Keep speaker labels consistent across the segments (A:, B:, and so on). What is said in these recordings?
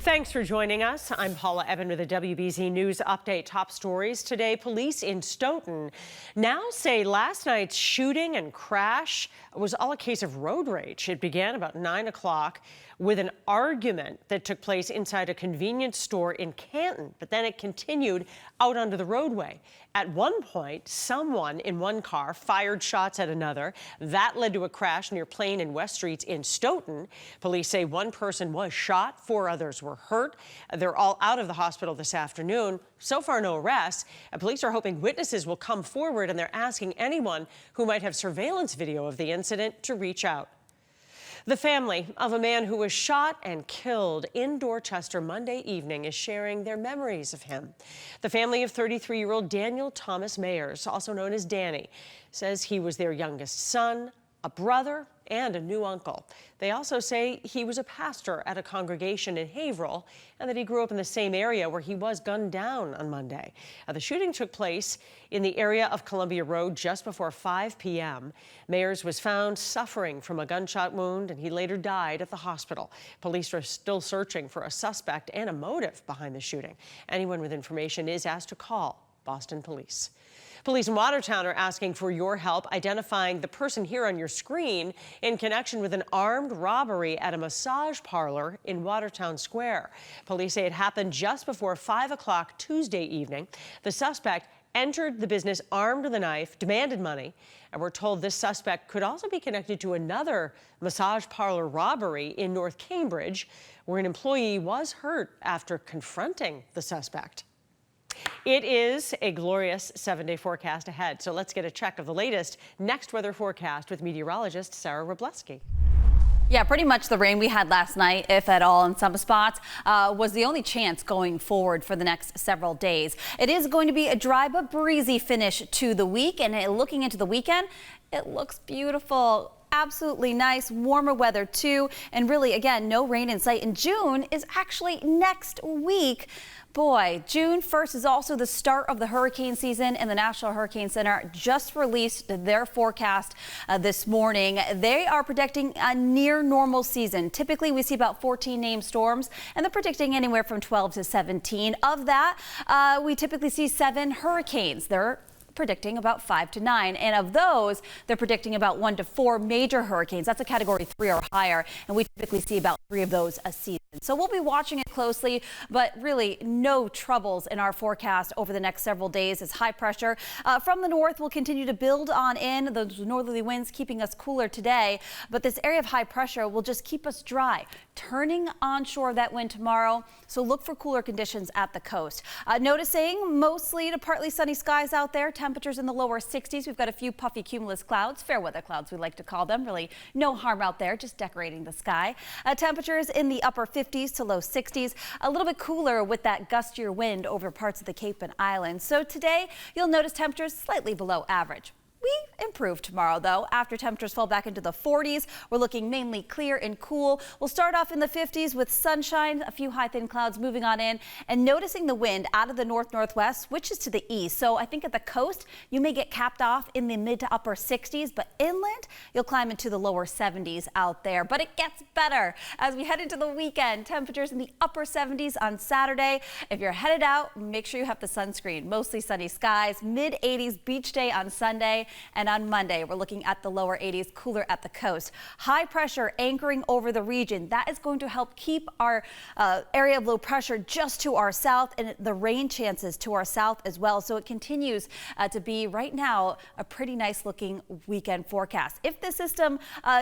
A: Thanks for joining us. I'm Paula Ebben with a WBZ News Update. Top stories today. Police in Stoughton now say last night's shooting and crash was all a case of road rage. It began about 9 o'clock with an argument that took place inside a convenience store in Canton, but then it continued out onto the roadway. At one point, someone in one car fired shots at another. That led to a crash near Plain and West Streets in Stoughton. Police say one person was shot, 4 others were hurt. They're all out of the hospital this afternoon. So far, no arrests. Police are hoping witnesses will come forward, and they're asking anyone who might have surveillance video of the incident to reach out. The family of a man who was shot and killed in Dorchester Monday evening is sharing their memories of him. The family of 33-year-old Daniel Thomas Mayers, also known as Danny, says he was their youngest son, a brother, and a new uncle. They also say he was a pastor at a congregation in Haverhill and that he grew up in the same area where he was gunned down on Monday. The shooting took place in the area of Columbia Road just before 5 p.m. Mayers was found suffering from a gunshot wound, and he later died at the hospital. Police are still searching for a suspect and a motive behind the shooting. Anyone with information is asked to call Boston Police. Police in Watertown are asking for your help identifying the person here on your screen in connection with an armed robbery at a massage parlor in Watertown Square. Police say it happened just before 5 o'clock Tuesday evening. The suspect entered the business armed with a knife, demanded money, and we're told this suspect could also be connected to another massage parlor robbery in North Cambridge, where an employee was hurt after confronting the suspect. It is a glorious 7-day forecast ahead, so let's get a check of the latest next weather forecast with meteorologist Wroblewski.
B: Yeah, pretty much the rain we had last night, if at all in some spots, was the only chance going forward for the next several days. It is going to be a dry but breezy finish to the week, and looking into the weekend, it looks beautiful. Absolutely nice, warmer weather too, and really, again, no rain in sight. And June is actually next week. Boy, June 1st is also the start of the hurricane season, and the National Hurricane Center just released their forecast this morning. They are predicting a near normal season. Typically, we see about 14 named storms, and they're predicting anywhere from 12 to 17. Of that, we typically see 7 hurricanes. They're predicting about 5 to 9, and of those they're predicting about 1 to 4 major hurricanes. That's a category 3 or higher, and we typically see about 3 of those a season. So we'll be watching it closely, but really no troubles in our forecast over the next several days as high pressure from the north will continue to build on in. Those northerly winds keeping us cooler today, but this area of high pressure will just keep us dry, turning onshore that wind tomorrow. So look for cooler conditions at the coast. Noticing mostly to partly sunny skies out there. Temperatures in the lower 60s. We've got a few puffy cumulus clouds, fair weather clouds we like to call them. Really no harm out there, just decorating the sky. Temperatures in the upper 50s to low 60s. A little bit cooler with that gustier wind over parts of the Cape and Islands. So today you'll notice temperatures slightly below average. We improve tomorrow, though. After temperatures fall back into the 40s, we're looking mainly clear and cool. We'll start off in the 50s with sunshine, a few high thin clouds moving on in, and noticing the wind out of the north-northwest switches to the east. So I think at the coast, you may get capped off in the mid to upper 60s, but inland, you'll climb into the lower 70s out there. But it gets better as we head into the weekend. Temperatures in the upper 70s on Saturday. If you're headed out, make sure you have the sunscreen. Mostly sunny skies, mid 80s beach day on Sunday. And on Monday, we're looking at the lower 80s, cooler at the coast. High pressure anchoring over the region. That is going to help keep our area of low pressure just to our south, and the rain chances to our south as well. So it continues to be right now a pretty nice looking weekend forecast. If the system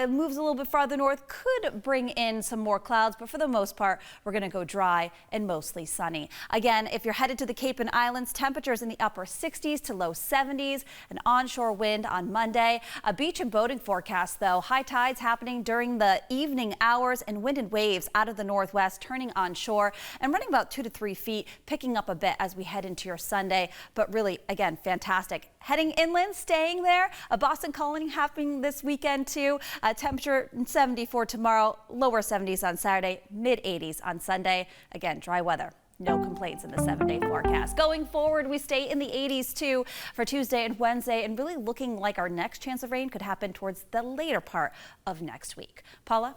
B: moves a little bit farther north, could bring in some more clouds, but for the most part, we're going to go dry and mostly sunny. Again, if you're headed to the Cape and Islands, temperatures in the upper 60s to low 70s, an onshore wind on Monday. A beach and boating forecast, though. High tides happening during the evening hours, and wind and waves out of the northwest turning onshore and running about 2 to 3 feet, picking up a bit as we head into your Sunday. But really, again, fantastic. Heading inland, staying there. A Boston Colony happening this weekend, too. Temperature 70 for tomorrow, lower 70s on Saturday, mid 80s on Sunday. Again, dry weather. No complaints in the 7-day forecast. Going forward, we stay in the 80s too for Tuesday and Wednesday, and really looking like our next chance of rain could happen towards the later part of next week. Paula?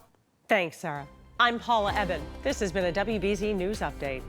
A: Thanks, Sarah. I'm Paula Ebben. This has been a WBZ News Update.